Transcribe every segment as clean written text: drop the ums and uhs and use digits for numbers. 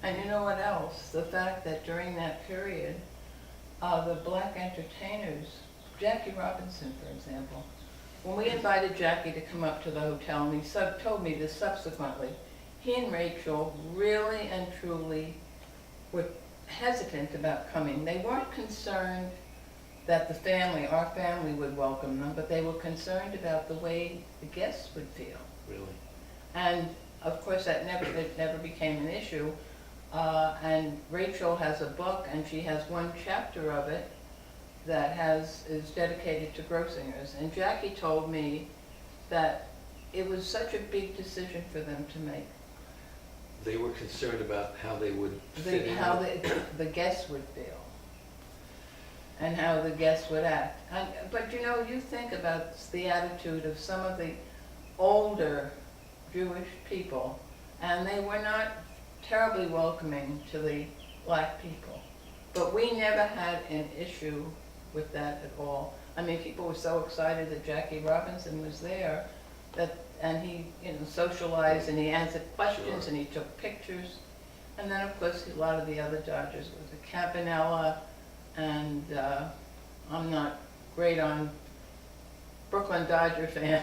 And you know what else? The fact that during that period, the black entertainers, Jackie Robinson, for example, when we invited Jackie to come up to the hotel, and he told me this subsequently, he and Rachel really and truly were hesitant about coming. They weren't concerned that the family, our family, would welcome them, but they were concerned about the way the guests would feel. Really? And of course, it never became an issue. And Rachel has a book, and she has one chapter of it that is dedicated to Grossingers. And Jackie told me that it was such a big decision for them to make. They were concerned about how they would fit in. How the guests would feel, and how the guests would act. But you know, you think about the attitude of some of the older Jewish people, and they were not terribly welcoming to the black people. But we never had an issue with that at all. I mean, people were so excited that Jackie Robinson was there, and he, socialized, and he answered questions, Sure. and he took pictures. And then, of course, a lot of the other Dodgers was a Campanella, and I'm not great on Brooklyn Dodger fan,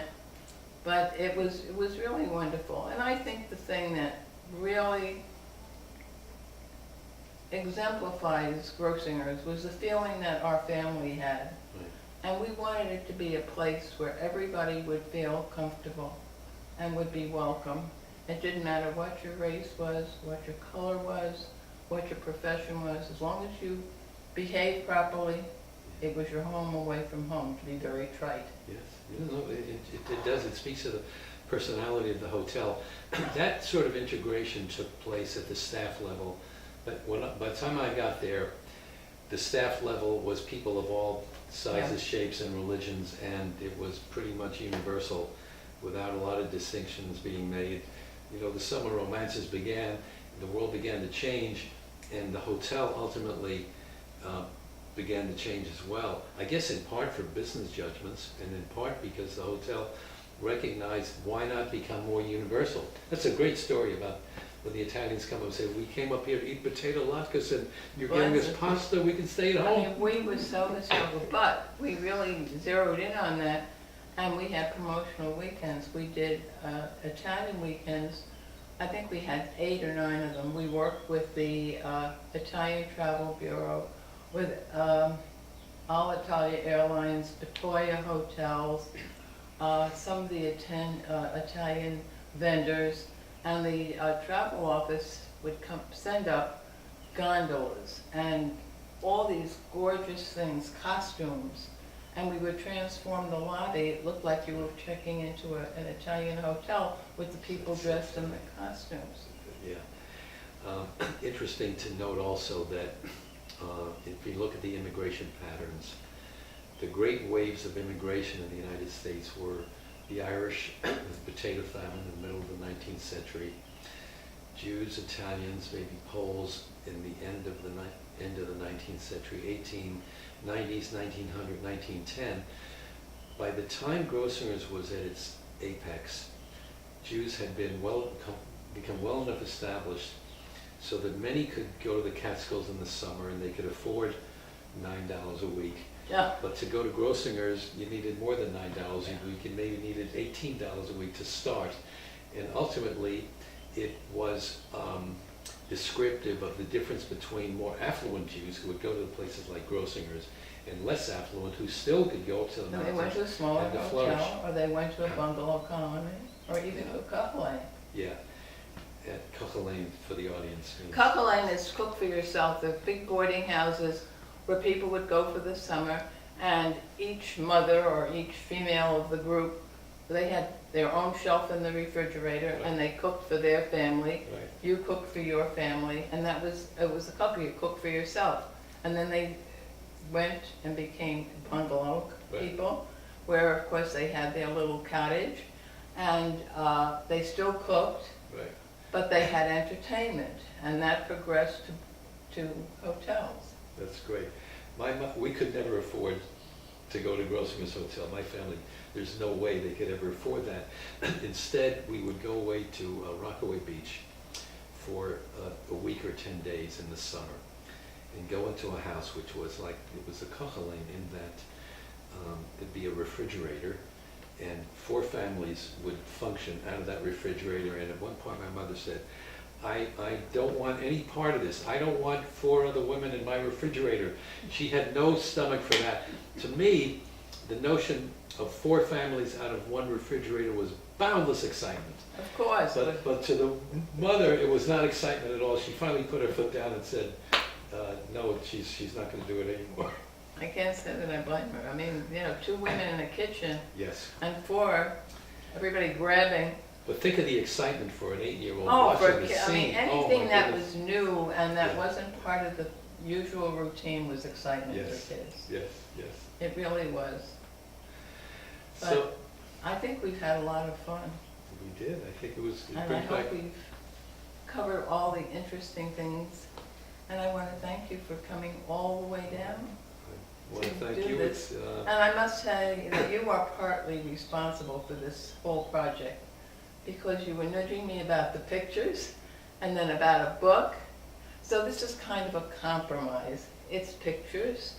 but it was really wonderful. And I think the thing that really exemplifies Grossingers was the feeling that our family had. Right. And we wanted it to be a place where everybody would feel comfortable and would be welcome. It didn't matter what your race was, what your color was, what your profession was. As long as you behaved properly, it was your home away from home, to be very trite. Yes, it does. It speaks to the personality of the hotel. That sort of integration took place at the staff level. But by the time I got there, the staff level was people of all sizes, shapes, and religions, and it was pretty much universal, without a lot of distinctions being made. The summer romances began, the world began to change, and the hotel ultimately began to change as well. I guess in part for business judgments, and in part because the hotel recognized, why not become more universal? That's a great story about when the Italians come and say, we came up here to eat potato latkes, and you're giving us pasta, we can stay at home. I mean, we were so historical, but we really zeroed in on that, and we had promotional weekends. We did Italian weekends. I think we had 8 or 9 of them. We worked with the Italian Travel Bureau, with Alitalia Airlines, Patoya Hotels, some of the Italian vendors, and the travel office would send up gondolas and all these gorgeous things, costumes, and we would transform the lobby. It looked like you were checking into an Italian hotel with the people dressed in the costumes. Yeah. Interesting to note also that if you look at the immigration patterns, the great waves of immigration in the United States were the Irish with the potato famine in the middle of the 19th century, Jews, Italians, maybe Poles in the end of the 19th century, 1890s, 1900, 1910. By the time Grossingers was at its apex, Jews had become well enough established so that many could go to the Catskills in the summer and they could afford $9 a week. Yeah. But to go to Grossingers, you needed more than $9 a week, and maybe needed $18 a week to start. And ultimately, it was descriptive of the difference between more affluent Jews who would go to places like Grossingers and less affluent who still could go to the mountains. They went to a smaller and to flourish. hotel, or they went to a bungalow colony, or even to a couple lane. Yeah. At Cuchelane for the audience. Couple lane is cook for yourself. They're big boarding houses where people would go for the summer, and each mother or each female of the group, they had their own shelf in the refrigerator, Right. and they cooked for their family. Right. You cooked for your family, and it was a couple. You cooked for yourself, and then they went and became bungalow Right. people, where of course they had their little cottage, and they still cooked, Right. but they had entertainment, and that progressed to hotels. That's great. We could never afford to go to Grossinger's Hotel. My family, there's no way they could ever afford that. Instead, we would go away to Rockaway Beach for a week or 10 days in the summer and go into a house which was like, it was a kochelim in that it'd be a refrigerator, and 4 families would function out of that refrigerator. And at one point my mother said, I don't want any part of this. I don't want 4 other women in my refrigerator. She had no stomach for that. To me, the notion of 4 families out of one refrigerator was boundless excitement. Of course. But to the mother, it was not excitement at all. She finally put her foot down and said, no, she's not going to do it anymore. I can't say that I blame her. I mean, 2 women in a kitchen Yes. and 4, everybody grabbing. But think of the excitement for an 8-year-old Oh, for watching the I scene. mean, Oh, anything my that goodness. was new and that Yeah. wasn't part of the usual routine was excitement Yes. for kids. Yes, yes. It really was. So, I think we've had a lot of fun. we did. I think it was, it And I brings back, hope we've covered all the interesting things. And I want to thank you for coming all the way down. I want to to thank do you. this. It's, And I must say that you are partly responsible for this whole project, because you were nudging me about the pictures and then about a book. So this is kind of a compromise. It's pictures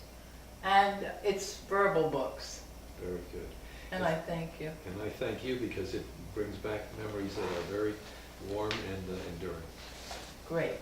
and it's verbal books. very good. And I thank you. And I thank you because it brings back memories that are very warm and enduring. Great.